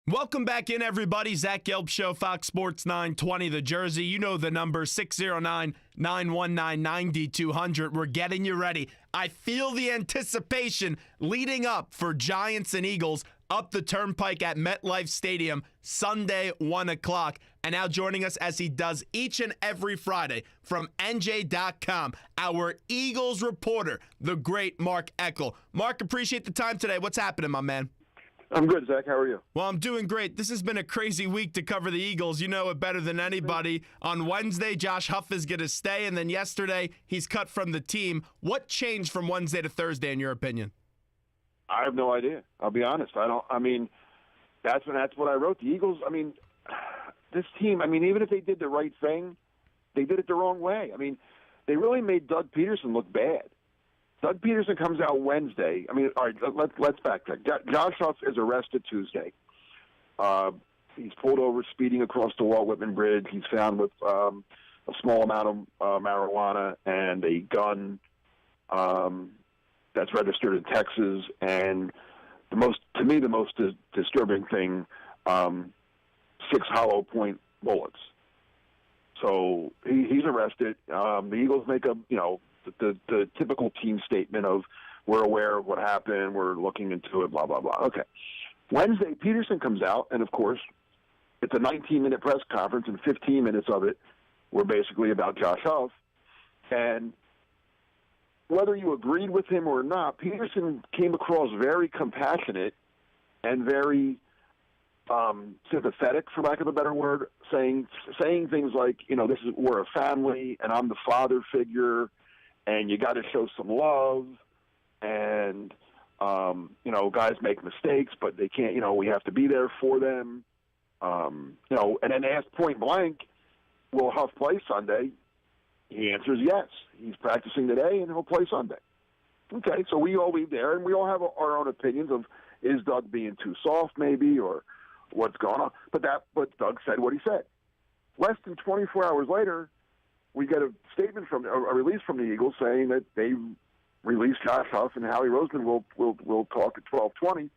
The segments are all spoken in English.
Welcome back in, everybody. Zach Gelb Show, Fox Sports 920, the Jersey. You know the number, 609-919-9200. We're getting you ready. I feel the anticipation leading up for Giants and Eagles up the Turnpike at MetLife Stadium, Sunday, 1 o'clock. And now joining us, as he does each and every Friday, from NJ.com, our Eagles reporter, the great Mark Eckel. Mark, appreciate the time today. What's happening, my man? I'm good, Zach. How are you? Well, I'm doing great. This has been a crazy week to cover the Eagles. You know it better than anybody. On Wednesday, Josh Huff is going to stay, and then yesterday, he's cut from the team. What changed from Wednesday to Thursday, in your opinion? I have no idea. I'll be honest. That's what I wrote. The Eagles, this team, even if they did the right thing, they did it the wrong way. They really made Doug Peterson look bad. Doug Peterson comes out Wednesday. All right, let's backtrack. Josh Huff is arrested Tuesday. He's pulled over speeding across the Walt Whitman Bridge. He's found with a small amount of marijuana and a gun that's registered in Texas. And the most disturbing thing, 6 hollow point bullets. So he's arrested. The Eagles make the typical team statement of we're aware of what happened, we're looking into it, blah, blah, blah. Okay. Wednesday, Peterson comes out, and, of course, it's a 19-minute press conference, and 15 minutes of it were basically about Josh Huff. And whether you agreed with him or not, Peterson came across very compassionate and very sympathetic, for lack of a better word, saying things like, we're a family, and I'm the father figure, and you got to show some love, and, guys make mistakes, but they can't, we have to be there for them. And then asked point blank, will Huff play Sunday? He answers yes. He's practicing today, and he'll play Sunday. Okay, so we all leave there, and we all have our own opinions of, is Doug being too soft maybe, or what's going on? But Doug said what he said. Less than 24 hours later, we get a statement a release from the Eagles saying that they released Josh Huff and Howie Roseman will talk at 12:20.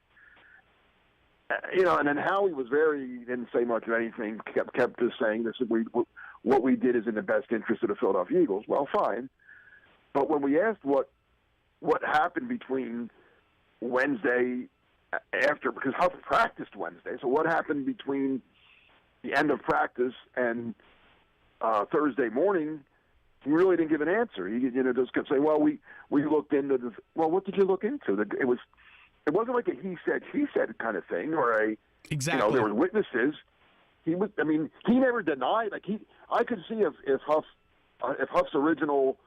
And then Howie was didn't say much of anything, kept just saying this. What we did is in the best interest of the Philadelphia Eagles. Well, fine. But when we asked what happened between Wednesday because Huff practiced Wednesday, so what happened between the end of practice and Thursday morning, he really didn't give an answer. He just kept saying, "Well, we looked into this." Well, what did you look into? It wasn't like a he said she said kind of thing, or exactly. There were witnesses. He never denied. I could see if Huff's original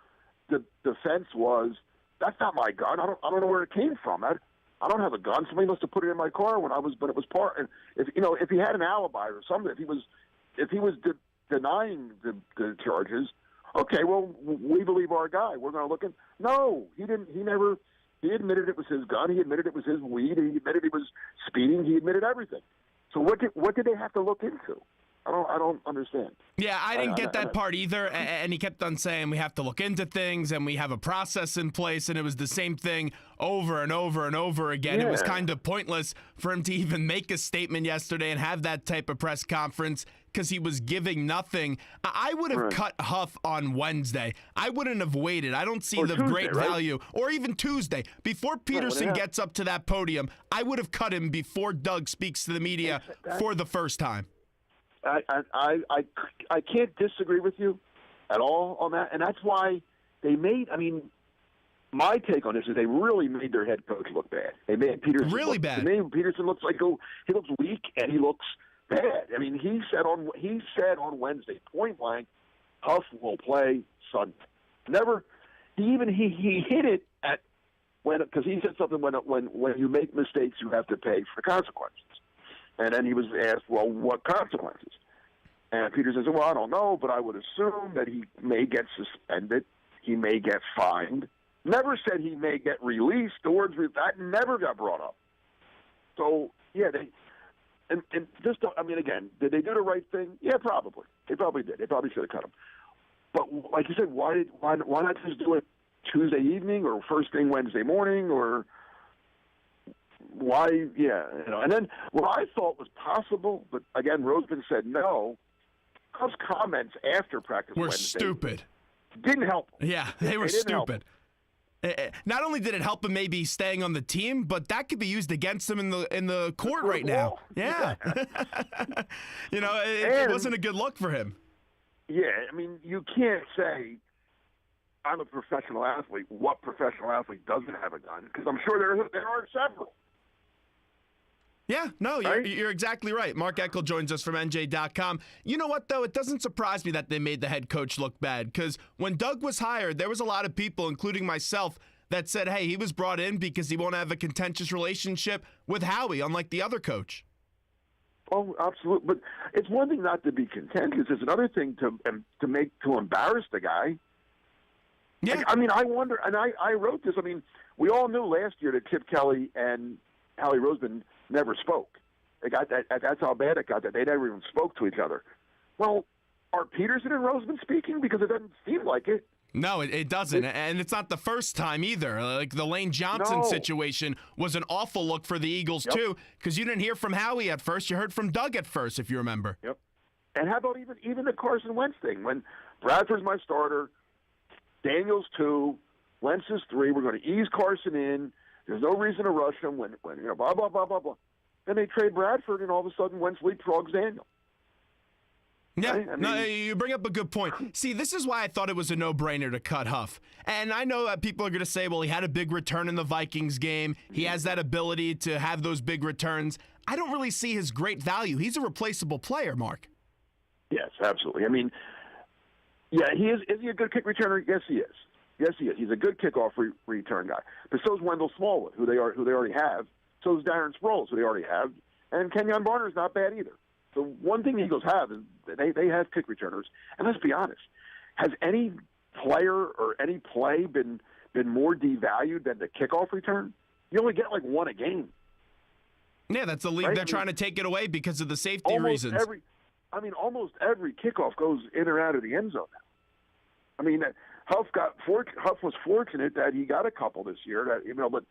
defense was, "That's not my gun. I don't know where it came from. I don't have a gun. Somebody must have put it in my car when but it was part." And if he had an alibi or something, if he was denying the charges, okay, well, we believe our guy. We're going to look in. No, he didn't. He admitted it was his gun. He admitted it was his weed. He admitted he was speeding. He admitted everything. So what did they have to look into? I don't understand. Yeah, I didn't get that part either. And he kept on saying we have to look into things and we have a process in place. And it was the same thing over and over and over again. Yeah. It was kind of pointless for him to even make a statement yesterday and have that type of press conference because he was giving nothing. I would have cut Huff on Wednesday. I wouldn't have waited. I don't see the Tuesday, great value. Or even Tuesday. Before Peterson gets up to that podium, I would have cut him before Doug speaks to the media for the first time. I can't disagree with you at all on that, and that's why they made. My take on this is they really made their head coach look bad. They made Peterson really bad. Peterson looks like he looks weak and he looks bad. He said on Wednesday, point blank, Huff will play Sunday. Never. He hit it at because he said something when you make mistakes you have to pay for consequences. And then he was asked, well, what consequences? And Peterson said, well, I don't know, but I would assume that he may get suspended. He may get fined. Never said he may get released. The words that never got brought up. So, yeah, again, did they do the right thing? Yeah, probably. They probably did. They probably should have cut him. But like you said, why not just do it Tuesday evening or first thing Wednesday morning or why? Yeah, and then what I thought was possible, but again, Roseman said no. Huff's comments after practice were Wednesday stupid. Didn't help him. Yeah, they were didn't help stupid. Not only did it help him maybe staying on the team, but that could be used against him in the court right now. Yeah. It wasn't a good look for him. Yeah, I mean, you can't say I'm a professional athlete. What professional athlete doesn't have a gun? Because I'm sure there are several. Yeah, no, you're exactly right. Mark Eckel joins us from NJ.com. You know what, though? It doesn't surprise me that they made the head coach look bad, because when Doug was hired, there was a lot of people, including myself, that said, hey, he was brought in because he won't have a contentious relationship with Howie, unlike the other coach. Oh, absolutely. But it's one thing not to be contentious. It's another thing to embarrass the guy. Yeah. I mean, I wonder, and I wrote this. I mean, we all knew last year that Chip Kelly and Howie Roseman never spoke. That's how bad it got, that they never even spoke to each other. Well, are Peterson and Roseman speaking? Because it doesn't seem like it. No, it doesn't. And it's not the first time either. Like the Lane Johnson situation was an awful look for the Eagles, too, because you didn't hear from Howie at first. You heard from Doug at first, if you remember. Yep. And how about even the Carson Wentz thing? When Bradford's my starter, Daniels 2, Wentz is 3, we're going to ease Carson in. There's no reason to rush him when blah, blah, blah, blah, blah. Then they trade Bradford, and all of a sudden Wentz leapfrogs Daniel. Yeah, right? no, you bring up a good point. See, this is why I thought it was a no-brainer to cut Huff. And I know that people are going to say, well, he had a big return in the Vikings game. He has that ability to have those big returns. I don't really see his great value. He's a replaceable player, Mark. Yes, absolutely. I mean, yeah, he is. Is he a good kick returner? Yes, he is. Yes, he is. He's a good kickoff return guy. But so is Wendell Smallwood, who they already have. So is Darren Sproles, who they already have. And Kenyon Barner's not bad either. So one thing the Eagles have is they have kick returners. And let's be honest, has any player or any play been more devalued than the kickoff return? You only get like one a game. Yeah, that's the league. Right? They're trying to take it away because of the safety reasons. Almost every kickoff goes in or out of the end zone now. I mean, Huff was fortunate that he got a couple this year. But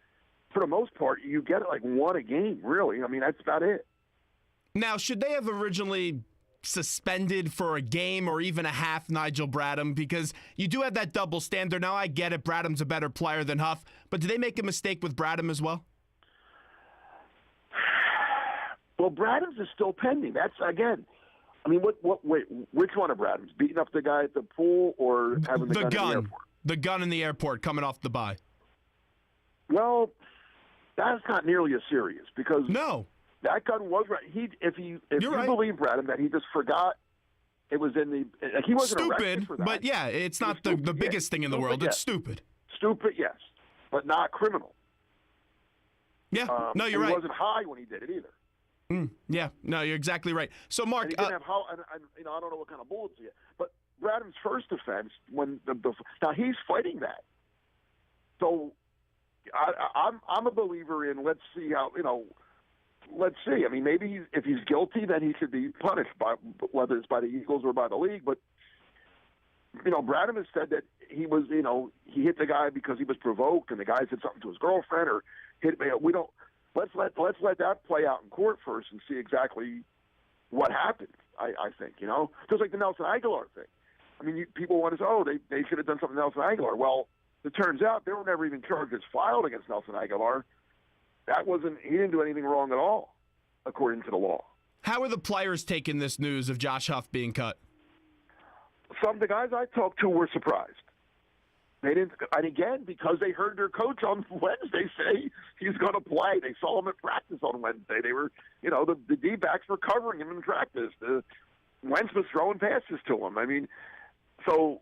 for the most part, you get like one a game, really. I mean, that's about it. Now, should they have originally suspended for a game or even a half Nigel Bradham? Because you do have that double standard. Now, I get it. Bradham's a better player than Huff. But did they make a mistake with Bradham as well? Well, Bradham's is still pending. That's, again, I mean, wait, which one of Bradham's? Beating up the guy at the pool or having the gun in the airport? The gun in the airport coming off the bye. Well, that's not nearly as serious because no, that gun was right. If you believe Bradham that he just forgot it was in the he wasn't arrested for that. But yeah, it's not the biggest thing in the world. It's stupid. Stupid, yes, but not criminal. Yeah, no, you're right. He wasn't high when he did it either. Yeah, no, you're exactly right. So, Mark, and he didn't have I don't know what kind of bullets he had, but Bradham's first offense when now he's fighting that. So, I'm a believer in let's see how let's see. I mean, maybe if he's guilty, then he should be punished by whether it's by the Eagles or by the league. But Bradham has said that he was he hit the guy because he was provoked, and the guy said something to his girlfriend or hit me. We don't. Let's let that play out in court first and see exactly what happened. I think just like the Nelson Aguilar thing. I mean, people want to say, they should have done something to Nelson Aguilar. Well, it turns out there were never even charges filed against Nelson Aguilar. He didn't do anything wrong at all, according to the law. How are the players taking this news of Josh Huff being cut? Some of the guys I talked to were surprised. They didn't, and again, because they heard their coach on Wednesday say he's going to play. They saw him at practice on Wednesday. They were, the D-backs were covering him in practice. Wentz was throwing passes to him. I mean, so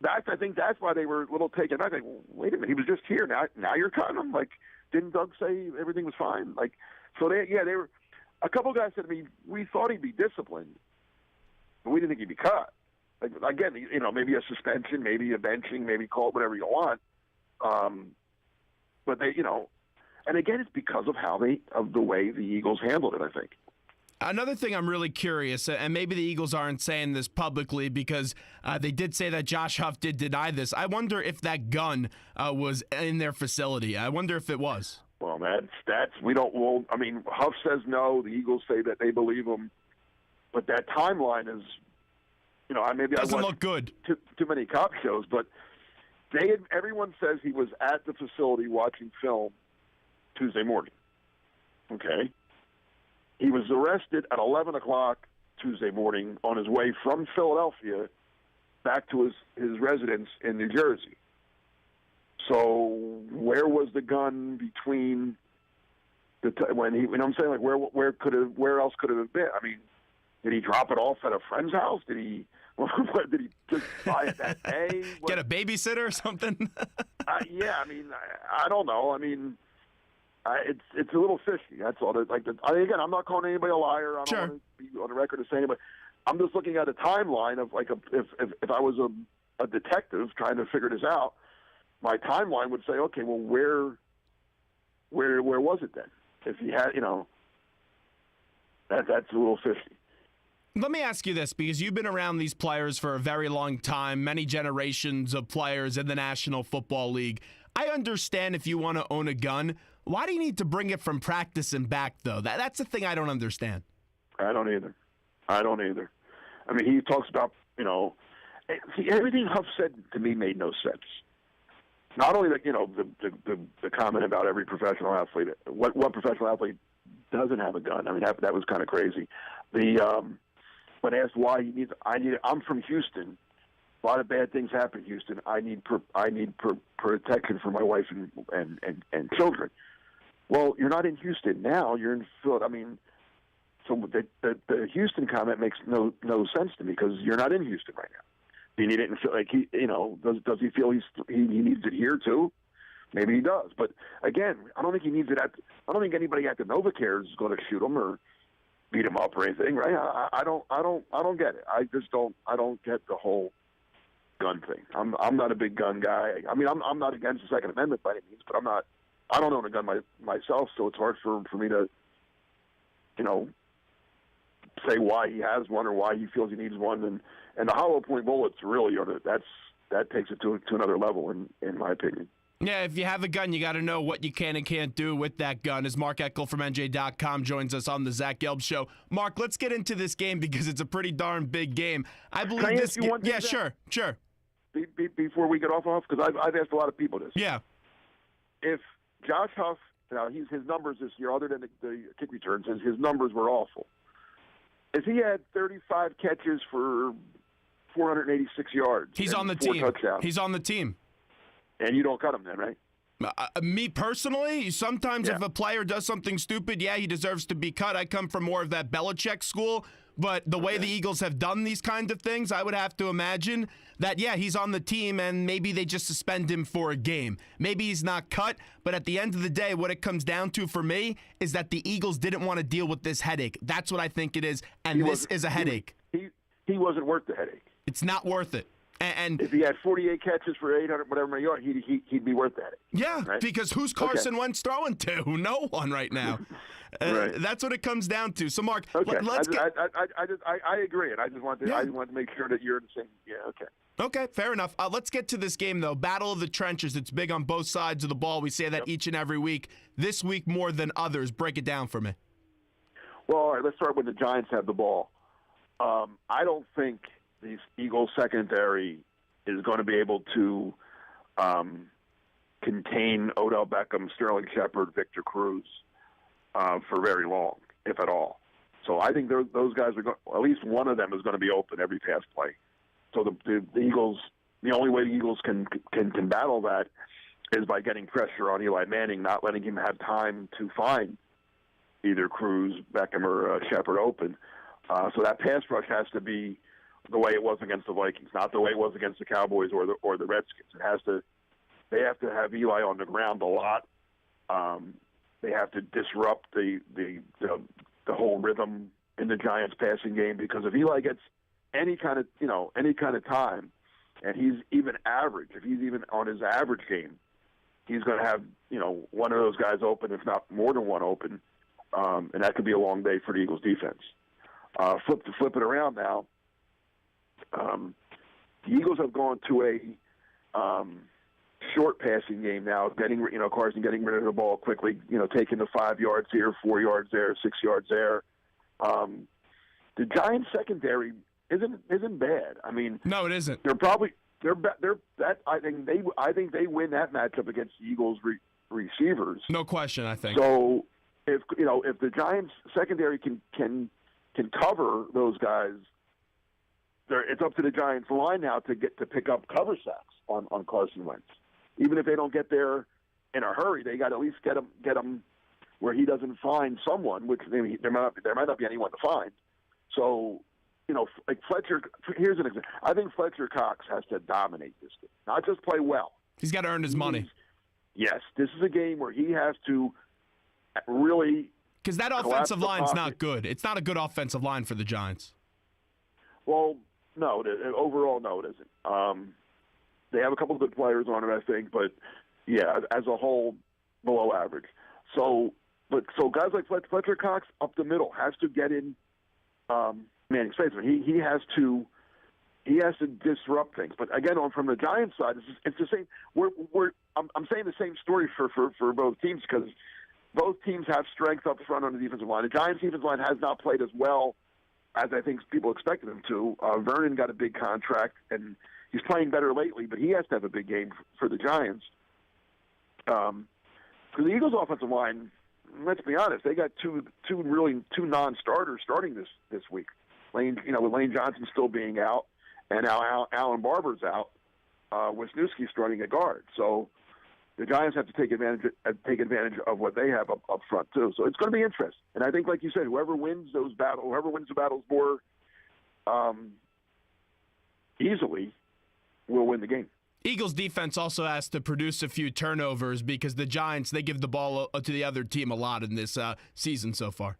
I think that's why they were a little taken back. Like, wait a minute, he was just here. Now you're cutting him. Like, didn't Doug say everything was fine? Like, so they were. A couple guys said to me, we thought he'd be disciplined, but we didn't think he'd be cut. Like, again, maybe a suspension, maybe a benching, maybe call it whatever you want. But they, and again, it's because of the way the Eagles handled it, I think. Another thing I'm really curious, and maybe the Eagles aren't saying this publicly because they did say that Josh Huff did deny this. I wonder if that gun was in their facility. I wonder if it was. Well, that's we don't. Well, I mean, Huff says no. The Eagles say that they believe him, but that timeline is, maybe Doesn't I watch look good. Too many cop shows, but everyone says he was at the facility watching film Tuesday morning. Okay, he was arrested at 11 o'clock Tuesday morning on his way from Philadelphia back to his residence in New Jersey. So where was the gun between when he? I'm saying, like, where else could it have been? I mean, did he drop it off at a friend's house? Did he just buy it that day? Get a babysitter or something? Yeah, I mean, I don't know. I mean, it's a little fishy. That's all. Again, I'm not calling anybody a liar. I don't want to be on the record as saying anybody. I'm just looking at a timeline of if I was a detective trying to figure this out. My timeline would say, okay, well, where was it then? If he had, that's a little fishy. Let me ask you this, because you've been around these players for a very long time, many generations of players in the National Football League. I understand if you want to own a gun. Why do you need to bring it from practice and back, though? That's the thing I don't understand. I don't either. I mean, he talks about, everything Huff said to me made no sense. Not only the comment about every professional athlete, what professional athlete doesn't have a gun? I mean, that was kind of crazy. When asked why I'm from Houston. A lot of bad things happen in Houston. I need protection for my wife and children. Well, you're not in Houston now. You're in Philadelphia. I mean, so the Houston comment makes no sense to me because you're not in Houston right now. Do you need it? Does he feel he needs it here too? Maybe he does. But again, I don't think he needs it I don't think anybody at the NovaCare is going to shoot him or beat him up or anything, right? I don't get it. I don't get the whole gun thing. I'm not a big gun guy. I mean, I'm not against the Second Amendment by any means, but I don't own a gun myself, so it's hard for me to, say why he has one or why he feels he needs one. And the hollow point bullets really that takes it to another level in my opinion. Yeah, if you have a gun, you got to know what you can and can't do with that gun. As Mark Eckel from NJ.com joins us on the Zach Gelb Show. Mark, let's get into this game because it's a pretty darn big game. I believe Can I this. ask you one thing, Yeah, Zach? sure. Before we get off, because I've asked a lot of people this. Yeah. If Josh Huff, his numbers this year, other than the kick returns, his numbers were awful. If he had 35 catches for 486 yards, he's on the team. Touchdowns, he's on the team. And you don't cut him then, right? Me personally, sometimes if a player does something stupid, he deserves to be cut. I come from more of that Belichick school, but the way the Eagles have done these kind of things, I would have to imagine that, he's on the team and maybe they just suspend him for a game. Maybe he's not cut, but at the end of the day, what it comes down to for me is that the Eagles didn't want to deal with this headache. That's what I think it is, and this is a headache. He wasn't worth the headache. It's not worth it. And if he had 48 catches for 800 whatever yards, he'd be worth that. Yeah, right? Because who's Carson Wentz throwing to? No one right now. Right. That's what it comes down to. So, Mark, let's I agree, and I just want to make sure that you're in the same. Yeah, okay. Okay, fair enough. Let's get to this game, though. Battle of the trenches. It's big on both sides of the ball. We say that each and every week. This week more than others. Break it down for me. Well, all right, let's start with the Giants have the ball. I don't think the Eagles secondary is going to be able to contain Odell Beckham, Sterling Shepard, Victor Cruz for very long, if at all. So I think those guys are going. At least one of them is going to be open every pass play. So the Eagles, the only way the Eagles can battle that is by getting pressure on Eli Manning, not letting him have time to find either Cruz, Beckham, or Shepard open. So that pass rush has to be the way it was against the Vikings, not the way it was against the Cowboys or the Redskins. They have to have Eli on the ground a lot. They have to disrupt the whole rhythm in the Giants passing game, because if Eli gets any kind of time, and he's even average, if he's even on his average game, he's going to have one of those guys open, if not more than one open, and that could be a long day for the Eagles defense. Flip it around now. The Eagles have gone to a short passing game now, Carson getting rid of the ball quickly, taking the 5 yards here, 4 yards there, 6 yards there. The Giants secondary isn't bad. I mean, no, it isn't. I think they win that matchup against the Eagles receivers. No question, I think. So if the Giants secondary can cover those guys, it's up to the Giants line now to pick up cover sacks on Carson Wentz. Even if they don't get there in a hurry, they got to at least get him where he doesn't find someone, which there might not be anyone to find. So, like Fletcher. Here's an example. I think Fletcher Cox has to dominate this game, not just play well. He's got to earn his money. Yes, this is a game where he has to really. Because that offensive line's not good. It's not a good offensive line for the Giants. Well, no. Overall, no, it isn't. They have a couple of good players on it, I think, but yeah, as a whole, below average. So guys like Fletcher Cox up the middle has to get in Manning's face. He has to disrupt things. But again, from the Giants side, it's the same. I'm saying the same story for both teams because both teams have strength up front on the defensive line. The Giants' defensive line has not played as well as I think people expected him to. Vernon got a big contract, and he's playing better lately, but he has to have a big game for the Giants. For the Eagles' offensive line, let's be honest, they got two non-starters starting this week. With Lane Johnson still being out, and now Alan Barber's out. Wisniewski's starting at guard, so the Giants have to take advantage of what they have up front too. So it's going to be interesting. And I think, like you said, whoever wins the battles more easily will win the game. Eagles defense also has to produce a few turnovers because the Giants, they give the ball to the other team a lot in this season so far.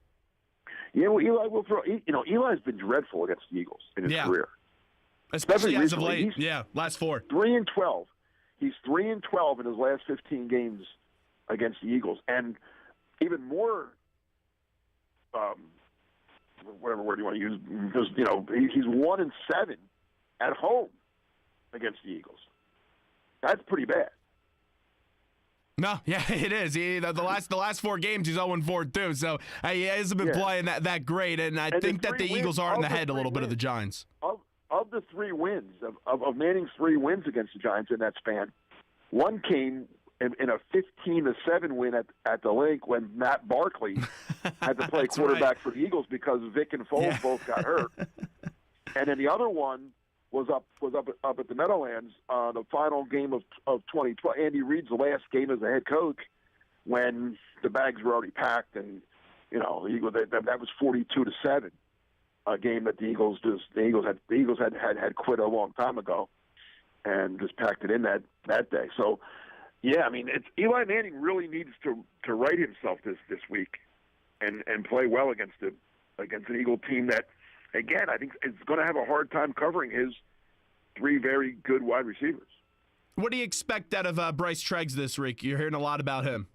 Yeah, well, Eli will throw. Eli's been dreadful against the Eagles in his career, especially as of late. Last 4. 3-12. He's 3-12 in his last 15 games against the Eagles, and even more, whatever word you want to use, because he's 1-7 at home against the Eagles. That's pretty bad. No, yeah, it is. The last 4 games, he's 0-4 too. So he hasn't been playing that great, and I think that the Eagles are in the head a little bit of the Giants. Of the 3 wins, of Manning's 3 wins against the Giants in that span, one came in a 15-7 win at the Link when Matt Barkley had to play quarterback for the Eagles because Vic and Foles both got hurt. And then the other one was up at the Meadowlands, the final game of 2012. Andy Reid's last game as a head coach, when the bags were already packed, and that was 42-7, a game that the Eagles had quit a long time ago, and just packed it in that day. So, yeah, I mean, Eli Manning really needs to right himself this week, and play well against an Eagle team that, again, I think is going to have a hard time covering his 3 very good wide receivers. What do you expect out of Bryce Treggs this week? You're hearing a lot about him.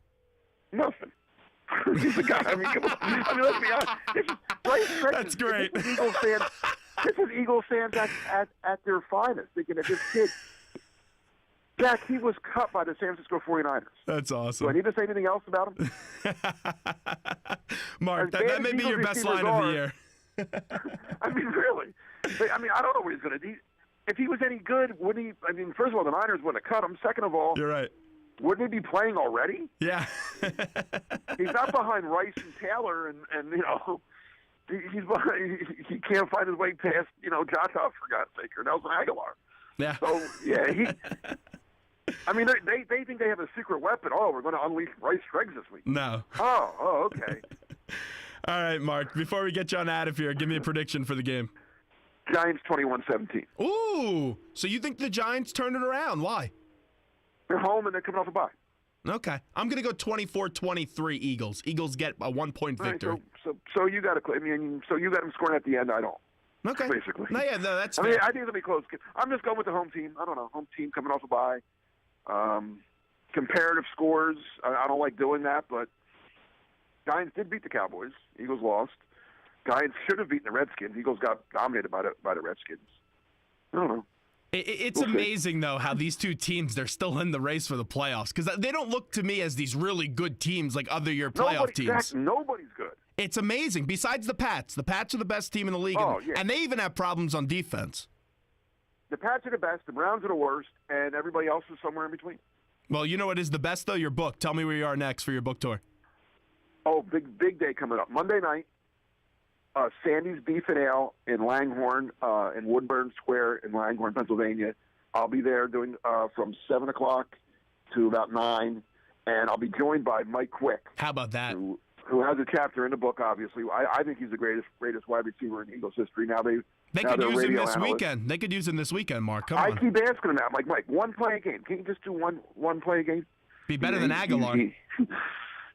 Nothing. He's a guy. I mean, come on. Let's be honest. This is Bryce Treggs. That's great. This is Eagles fans at their finest, thinking that this kid, Jack, he was cut by the San Francisco 49ers. That's awesome. Do I need to say anything else about him? Mark, that may be your best line of the year. I mean, really. I mean, I don't know what he's going to do. If he was any good, wouldn't he? I mean, first of all, the Niners wouldn't have cut him. Second of all, you're right. Wouldn't he be playing already? Yeah. He's not behind Rice and Taylor, and he's behind, he can't find his way past Josh Huff, for God's sake, or Nelson Aguilar. Yeah. So yeah, I mean, they think they have a secret weapon. Oh, we're going to unleash Bryce Treggs this week. No. Oh, okay. All right, Mark, before we get you on out of here, give me a prediction for the game. Giants 21-17. Ooh, so you think the Giants turn it around? Why? They're home and they're coming off a bye. Okay. I'm going to go 24-23 Eagles. Eagles get a 1-point victory. Right, so you got so you got them scoring at the end, I don't. Okay. Basically. No, that's fair. I mean, I think it'll be close. I'm just going with the home team. I don't know. Home team coming off a bye. Comparative scores, I don't like doing that, but Giants did beat the Cowboys. Eagles lost. Giants should have beaten the Redskins. Eagles got dominated by the Redskins. I don't know. It's amazing, though, how these two teams, they're still in the race for the playoffs, because they don't look to me as these really good teams like other year playoff teams. Nobody's good. It's amazing. Besides the Pats. The Pats are the best team in the league, and they even have problems on defense. The Pats are the best, the Browns are the worst, and everybody else is somewhere in between. Well, you know what is the best, though? Your book. Tell me where you are next for your book tour. Oh, big day coming up. Monday night, Sandy's Beef and Ale in Langhorne, in Woodburn Square in Langhorne, Pennsylvania. I'll be there doing from 7 o'clock to about 9, and I'll be joined by Mike Quick. How about that? Who has a chapter in the book, obviously. I think he's the greatest wide receiver in Eagles history. They could use him this weekend. They could use him this weekend, Mark. Come on. I keep asking him that. I'm like, Mike, one play a game. Can you just do one play a game? Be better than Aguilar.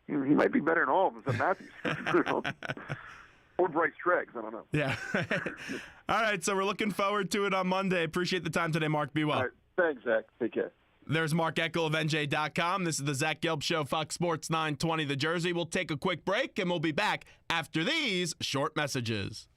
He might be better than all of us at Matthews. Or Bryce Treggs. I don't know. Yeah. All right, so we're looking forward to it on Monday. Appreciate the time today, Mark. Be well. All right. Thanks, Zach. Take care. There's Mark Eckel of NJ.com. This is the Zach Gelb Show, Fox Sports 920 The Jersey. We'll take a quick break, and we'll be back after these short messages.